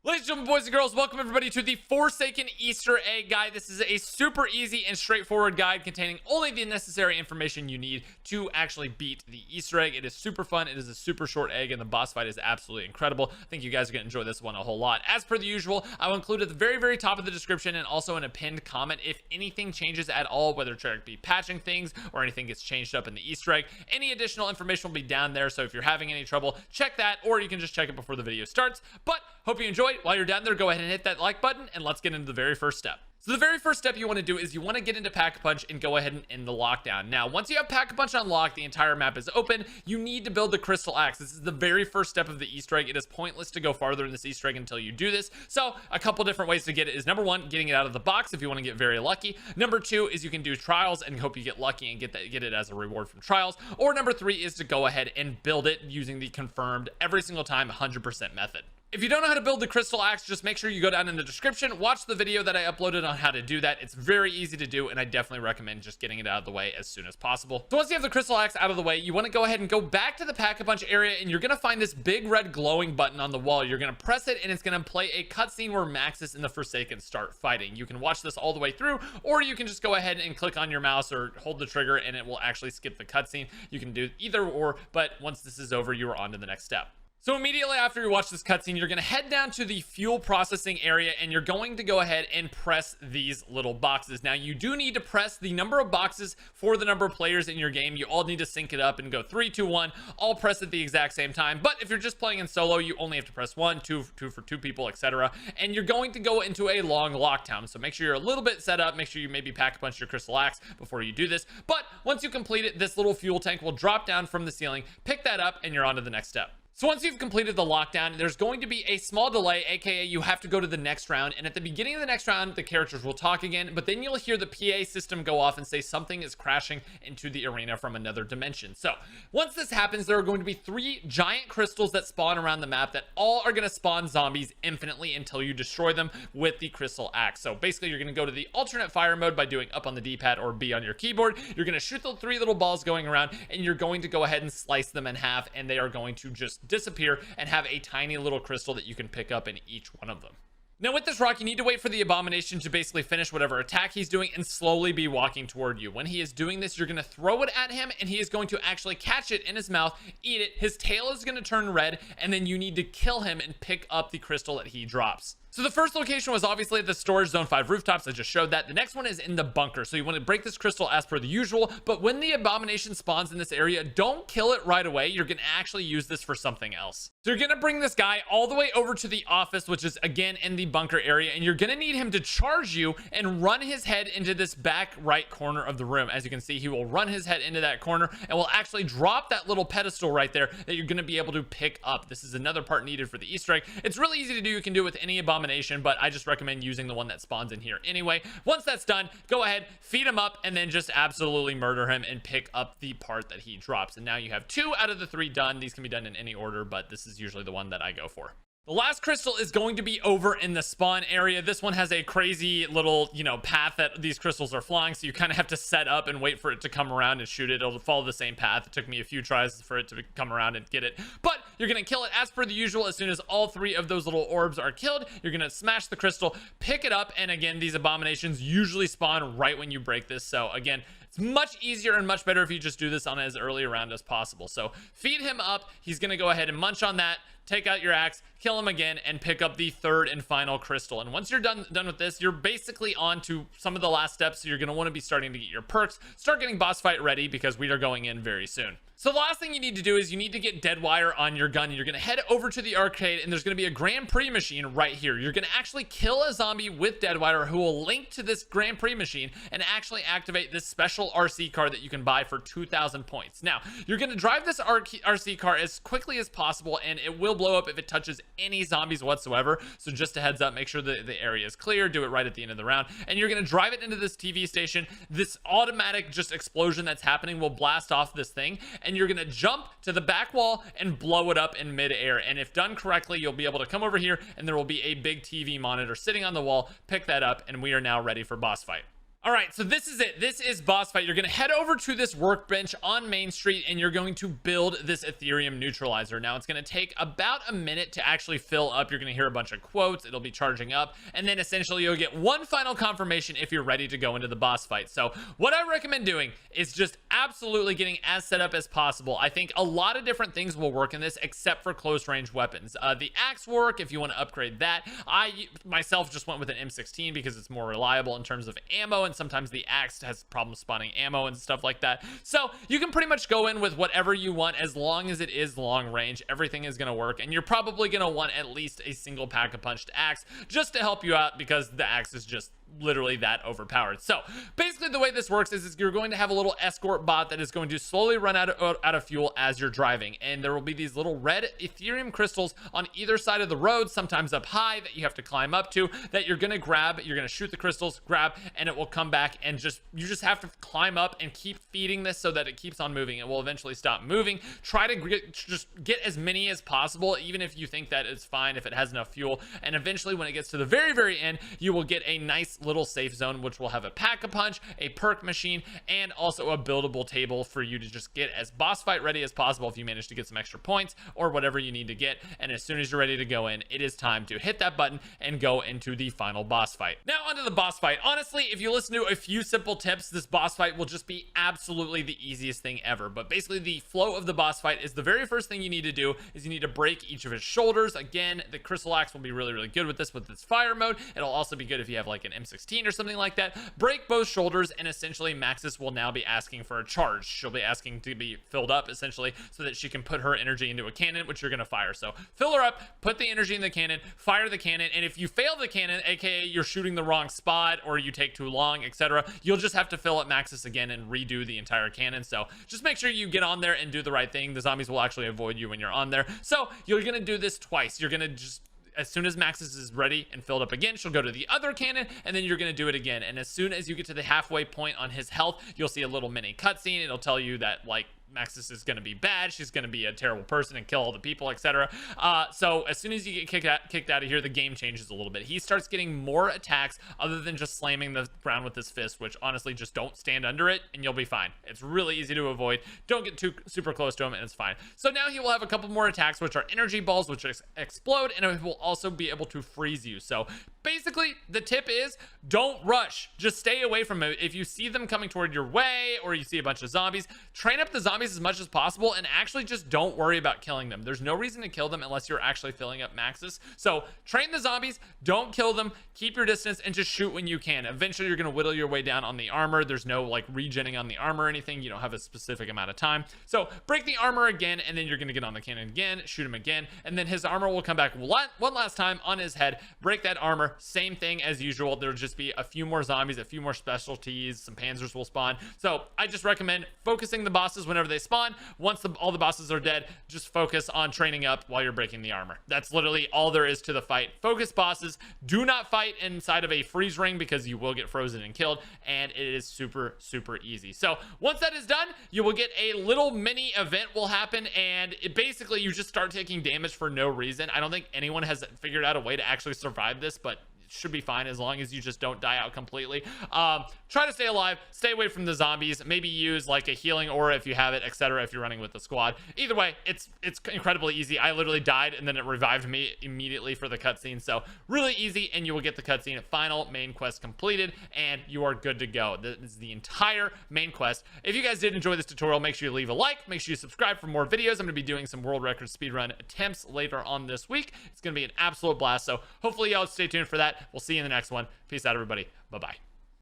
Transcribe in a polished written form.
Ladies and gentlemen, boys and girls, welcome everybody to the Forsaken Easter egg guide. This is a super easy and straightforward guide containing only the necessary information you need to actually beat the Easter egg. It is super fun. It is a super short egg, and the boss fight is absolutely incredible. I think you guys are going to enjoy this one a whole lot. As per the usual, I will include at the very top of the description and also in a pinned comment if anything changes at all, whether Treyarch be patching things or anything gets changed up in the Easter egg. Any additional information will be down there, so if you're having any trouble, check that, or you can just check it before the video starts. But hope you enjoyed. While you're down there, go ahead and hit that like button, and let's get into the very first step. So the very first step you want to do is you want to get into Pack-a-Punch and go ahead and end the lockdown. Now, once you have Pack-a-Punch unlocked, the entire map is open. You need to build the Crystal Axe. This is the very first step of the Easter egg. It is pointless to go farther in this Easter egg until you do this. So a couple different ways to get it is, number one, getting it out of the box if you want to get very lucky. Number two is you can do trials and hope you get lucky and get it as a reward from trials. Or number three is to go ahead and build it using the confirmed every single time 100% method. If you don't know how to build the Crystal Axe, just make sure you go down in the description, watch the video that I uploaded on how to do that. It's very easy to do, and I definitely recommend just getting it out of the way as soon as possible. So once you have the Crystal Axe out of the way, you want to go ahead and go back to the Pack-a-Punch area, and you're going to find this big red glowing button on the wall. You're going to press it, and it's going to play a cutscene where Maxis and the Forsaken start fighting. You can watch this all the way through, or you can just go ahead and click on your mouse or hold the trigger, and it will actually skip the cutscene. You can do either or, but once this is over, you are on to the next step. So immediately after you watch this cutscene, you're going to head down to the fuel processing area, and you're going to go ahead and press these little boxes. Now, you do need to press the number of boxes for the number of players in your game. You all need to sync it up and go 3, 2, 1, all press at the exact same time. But if you're just playing in solo, you only have to press 1, 2 for 2 people, etc. And you're going to go into a long lockdown. So make sure you're a little bit set up. Make sure you maybe Pack-a-Punch your Crystal Axe before you do this. But once you complete it, this little fuel tank will drop down from the ceiling. Pick that up, and you're on to the next step. So once you've completed the lockdown, there's going to be a small delay, aka you have to go to the next round, and at the beginning of the next round, the characters will talk again, but then you'll hear the PA system go off and say something is crashing into the arena from another dimension. So once this happens, there are going to be 3 giant crystals that spawn around the map that all are going to spawn zombies infinitely until you destroy them with the Crystal Axe. So basically, you're going to go to the alternate fire mode by doing up on the D-pad or B on your keyboard. You're going to shoot the 3 little balls going around, and you're going to go ahead and slice them in half, and they are going to just disappear and have a tiny little crystal that you can pick up in each one of them. Now with this rock, you need to wait for the Abomination to basically finish whatever attack he's doing and slowly be walking toward you. When he is doing this, you're going to throw it at him, and he is going to actually catch it in his mouth, eat it. His tail is going to turn red, and then you need to kill him and pick up the crystal that he drops. So the first location was obviously at the storage zone 5 rooftops. I just showed that. The next one is in the bunker. So you want to break this crystal as per the usual, but when the Abomination spawns in this area, don't kill it right away. You're going to actually use this for something else. So you're going to bring this guy all the way over to the office, which is again in the bunker area, and you're going to need him to charge you and run his head into this back right corner of the room. As you can see, he will run his head into that corner and will actually drop that little pedestal right there that you're going to be able to pick up. This is another part needed for the Easter egg. It's really easy to do. You can do it with any Abomination, but I just recommend using the one that spawns in here anyway. Once that's done, go ahead, feed him up, and then just absolutely murder him and pick up the part that he drops. And now you have 2 out of the 3 done. These can be done in any order, but this is usually the one that I go for. The last crystal is going to be over in the spawn area. This one has a crazy little, path that these crystals are flying, so you kind of have to set up and wait for it to come around and shoot it. It'll follow the same path. It took me a few tries for it to come around and get it, but you're going to kill it as per the usual. As soon as all 3 of those little orbs are killed, you're going to smash the crystal, pick it up, and again, these Abominations usually spawn right when you break this. So again, it's much easier and much better if you just do this on as early a round as possible. So feed him up. He's going to go ahead and munch on that. Take out your axe, kill him again, and pick up the 3rd and final crystal. And once you're done with this, you're basically on to some of the last steps. So you're going to want to be starting to get your perks, start getting boss fight ready, because we are going in very soon. So the last thing you need to do is you need to get Deadwire on your gun. You're going to head over to the arcade, and there's going to be a Grand Prix machine right here. You're going to actually kill a zombie with Deadwire who will link to this Grand Prix machine and actually activate this special RC car that you can buy for 2,000 points. Now, you're going to drive this RC car as quickly as possible, and it will blow up if it touches any zombies whatsoever. So just a heads up, make sure that the area is clear. Do it right at the end of the round, and you're going to drive it into this TV station. This automatic just explosion that's happening will blast off this thing, and you're going to jump to the back wall and blow it up in midair. And if done correctly, you'll be able to come over here, and there will be a big TV monitor sitting on the wall. Pick that up, and we are now ready for boss fight. All right, so this is it. This is boss fight. You're going to head over to this workbench on Main Street and you're going to build this Ethereum neutralizer. Now, it's going to take about a minute to actually fill up. You're going to hear a bunch of quotes. It'll be charging up. And then essentially you'll get one final confirmation if you're ready to go into the boss fight. So what I recommend doing is just absolutely getting as set up as possible. I think a lot of different things will work in this except for close range weapons. The axe will work if you want to upgrade that. I myself just went with an M16 because it's more reliable in terms of ammo, and sometimes the axe has problems spawning ammo and stuff like that. So you can pretty much go in with whatever you want as long as it is long range. Everything is going to work, and you're probably going to want at least a single pack of punched axe just to help you out because the axe is just literally that overpowered. So basically the way this works is you're going to have a little escort bot that is going to slowly run out of fuel as you're driving, and there will be these little red Ethereum crystals on either side of the road, sometimes up high, that you have to climb up to, that you're going to grab. You're going to shoot the crystals, grab, and it will come back, and you just have to climb up and keep feeding this so that it keeps on moving. It will eventually stop moving. Try to just get as many as possible, even if you think that it's fine if it has enough fuel, and eventually when it gets to the very end, you will get a nice little safe zone which will have a pack-a-punch, a perk machine, and also a buildable table for you to just get as boss fight ready as possible if you manage to get some extra points or whatever you need to get. And as soon as you're ready to go in, it is time to hit that button and go into the final boss fight. Now onto the boss fight. Honestly, if you listen to a few simple tips, this boss fight will just be absolutely the easiest thing ever. But basically the flow of the boss fight is the very first thing you need to do is you need to break each of his shoulders. Again, the crystal axe will be really good with this, with its fire mode. It'll also be good if you have like an M16 or something like that. Break both shoulders, and essentially Maxis will now be asking for a charge. She'll be asking to be filled up essentially so that she can put her energy into a cannon, which you're going to fire. So fill her up, put the energy in the cannon, fire the cannon, and if you fail the cannon, aka you're shooting the wrong spot or you take too long, etc., you'll just have to fill up Maxis again and redo the entire cannon. So just make sure you get on there and do the right thing. The zombies will actually avoid you when you're on there. So you're going to do this twice. You're going to just, as soon as Maxis is ready and filled up again, she'll go to the other cannon, and then you're going to do it again. And as soon as you get to the halfway point on his health, you'll see a little mini cutscene. It'll tell you that, like, Maxis is going to be bad, she's going to be a terrible person and kill all the people, etc. So as soon as you get kicked out of here, the game changes a little bit. He starts getting more attacks other than just slamming the ground with his fist, which honestly, just don't stand under it and you'll be fine. It's really easy to avoid. Don't get too super close to him and it's fine. So now he will have a couple more attacks, which are energy balls, which explode, and it will also be able to freeze you. So basically the tip is don't rush, just stay away from it. If you see them coming toward your way or you see a bunch of zombies, train up the zombies as much as possible and actually just don't worry about killing them. There's no reason to kill them unless you're actually filling up Maxis. So train the zombies, don't kill them, keep your distance, and just shoot when you can. Eventually you're going to whittle your way down on the armor. There's no like regenning on the armor or anything. You don't have a specific amount of time. So break the armor again, and then you're going to get on the cannon again, shoot him again, and then his armor will come back one last time on his head. Break that armor, same thing as usual. There'll just be a few more zombies, a few more specialties, some panzers will spawn. So I just recommend focusing the bosses whenever they spawn. Once all the bosses are dead, just focus on training up while you're breaking the armor. That's literally all there is to the fight. Focus bosses. Do not fight inside of a freeze ring because you will get frozen and killed, and it is super easy. So once that is done, you will get a little mini event will happen, and basically you just start taking damage for no reason. I don't think anyone has figured out a way to actually survive this, but should be fine as long as you just don't die out completely. Try to stay alive, stay away from the zombies, maybe use like a healing aura if you have it, etc. if you're running with the squad. Either way, it's incredibly easy. I literally died and then it revived me immediately for the cutscene. So really easy, and you will get the cutscene. Final main quest completed and you are good to go. This is the entire main quest. If you guys did enjoy this tutorial, make sure you leave a like, make sure you subscribe for more videos. I'm going to be doing some world record speedrun attempts later on this week. It's going to be an absolute blast, so hopefully y'all stay tuned for that. We'll see you in the next one. Peace out, everybody. Bye-bye.